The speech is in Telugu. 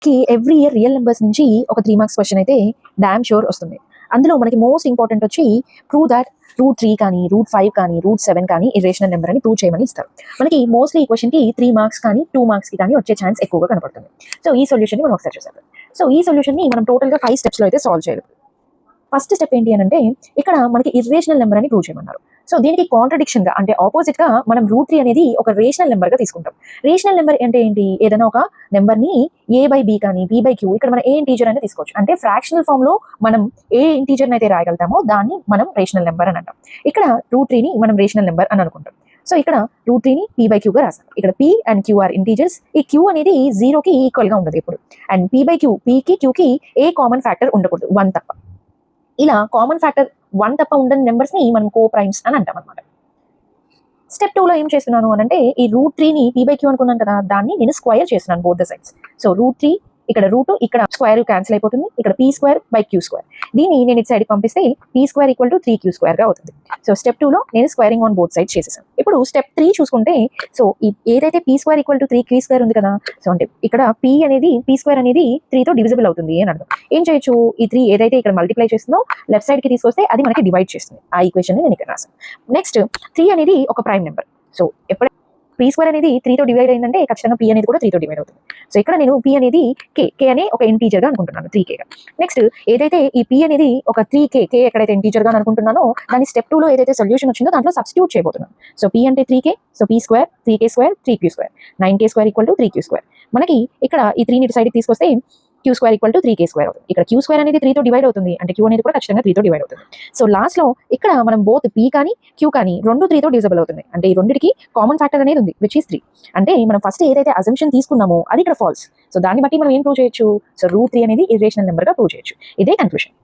కి ఎవ్రీ ఇయర్ రియల్ నెంబర్స్ నుంచి ఒక 3 మార్క్స్ క్వశ్చన్ అయితే డామ్ షూర్ వస్తుంది. అందులో మనకి మోస్ట్ ఇంపార్టెంట్ వచ్చి ప్రూవ్ దట్ √3 కానీ √5 కానీ √7 కానీ ఇర్రేషనల్ నెంబర్ అని ప్రూవ్ చేయమని ఇస్తారు. మనకి మోస్ట్లీ ఈ క్వశ్చన్కి 3 మార్క్స్ కానీ 2 మార్క్స్కి కానీ వచ్చే ఛాన్స్ ఎక్కువగా కనపడుతుంది. సో ఈ సొల్యూషన్ని మనం ఒకసారి చూసాం. సో ఈ సొల్యూషన్ని మనం టోటల్గా 5 స్టెప్స్లో అయితే సాల్వ్ చేయాలి. ఫస్ట్ స్టెప్ ఏంటి అని అంటే ఇక్కడ మనకి ఇర్రేషనల్ నెంబర్ అని ప్రూవ్ చేయమన్నారు. సో దీనికి కాంట్రడిక్షన్ గా అంటే ఆపోజిట్ గా మనం √3 అనేది ఒక రేషనల్ నెంబర్ గా తీసుకుంటాం. రేషనల్ నెంబర్ అంటే ఏంటి? ఏదైనా ఒక నెంబర్ ని a/b కానీ b/q ఇక్కడ మనం ఏ ఇంటీజర్ అనేది తీసుకోవచ్చు. అంటే ఫ్రాక్షనల్ ఫామ్ లో మనం ఏ ఇంటీజర్ అయితే రాయగలుగుతామో దాన్ని మనం రేషనల్ నెంబర్ అని అంటాం. ఇక్కడ √3 ని మనం రేషనల్ నెంబర్ అని అనుకుంటాం. సో ఇక్కడ √3 ని p/q గా రాస్తాం. ఇక్కడ p and q are integers. ఈ q అనేది 0కి ఈక్వల్ గా ఉండదు ఎప్పుడు. అండ్ p/q p కి q కి ఏ కామన్ ఫ్యాక్టర్ ఉండకూడదు, 1 తప్ప. ఇలా కామన్ ఫ్యాక్టర్ 1 తప్ప ఉండని నెంబర్స్ ని మనం కో ప్రైమ్స్ అని అంటాం అనమాట. స్టెప్ 2 లో ఏం చేస్తున్నాను అని అంటే ఈ √3 ని p/q అనుకున్నాను కదా, దాన్ని నేను స్క్వేర్ చేస్తున్నాను బోత్ ద సైడ్స్. సో √3 ఇక్కడ రూట్ ఇక్కడ స్క్వేర్ క్యాన్సిల్ అయిపోతుంది. ఇక్కడ p²/q². దీన్ని నేను ఇటు సైడ్ పంపిస్తే p² = 3q² గా అవుతుంది. సో స్టెప్ 2 లో నేను స్క్వేరింగ్ ఆన్ బోత్ సైడ్స్ చేసేసాను. ఇప్పుడు స్టెప్ 3 చూసుకుంటే సో ఏదైతే p² = 3q² ఉంది కదా, సో అంటే ఇక్కడ p² అనేది 3తో డివిజిబుల్ అవుతుంది అని అర్థం. ఏం చేయొచ్చు? ఈ 3 ఏదైతే ఇక్కడ మల్టిప్లై చేస్తుందో లెఫ్ట్ సైడ్ కి తీసుకొస్తే అది మనకి డివైడ్ చేస్తుంది. ఆ ఈక్వేషన్ నేను ఇక్కడ రాసాను. నెక్స్ట్ 3 అనేది ఒక ప్రైమ్ నెంబర్. సో ఎప్పుడైతే p² అనేది 3తో డివైడ్ అయిందంటే ఖచ్చితంగా p అనేది కూడా 3తో డివైడ్ అవుతుంది. సో ఇక్కడ నేను p అనేది k అనే ఒక ఇంటీజర్ గా అనుకుంటున్నాను, 3k గా. నెక్స్ట్ ఏదైతే ఈ p అనేది ఒక 3k ఎక్కడైతే ఇంటీజర్ గా అనుకుంటున్నానో దాని స్టెప్ 2 లో ఏదైతే సొల్యూషన్ వచ్చిందో దాంట్లో సబ్స్టిట్యూట్ చేయబోతున్నాను. సో p అంటే 3k, so p² 3k², 3q², 9k² = 3q². మనకి ఇక్కడ ఈ 3 ని సైడ్ కి తీసుకొస్తే q² = 3k² అవుతుంది. ఇక్కడ q² అనేది 3తో డివైడ్ అవుతుంది, అంటే q అనేది కూడా ఖచ్చితంగా 3తో డివైడ్ అవుతుంది. సో లాస్ట్ లో ఇక్కడ మనం బోత్ p కానీ q కానీ రెండు 3తో డివిజిబుల్ అవుతుంది. అంటే ఈ రెండిటికి కామన్ ఫ్యాక్టర్ అనేది ఉంది, విచ్ ఈస్ 3. అంటే మనం ఫస్ట్ ఏదైతే అజంప్షన్ తీసుకున్నామో అది ఇక్కడ ఫాల్స్. సో దాన్ని బట్టి మనం ఏం ప్రూవ్ చేయొచ్చు? సో √3 అనేది ఇర్రేషనల్ నెంబర్ గా ప్రూవ్ చేయొచ్చు. ఇదే కన్క్లూషన్.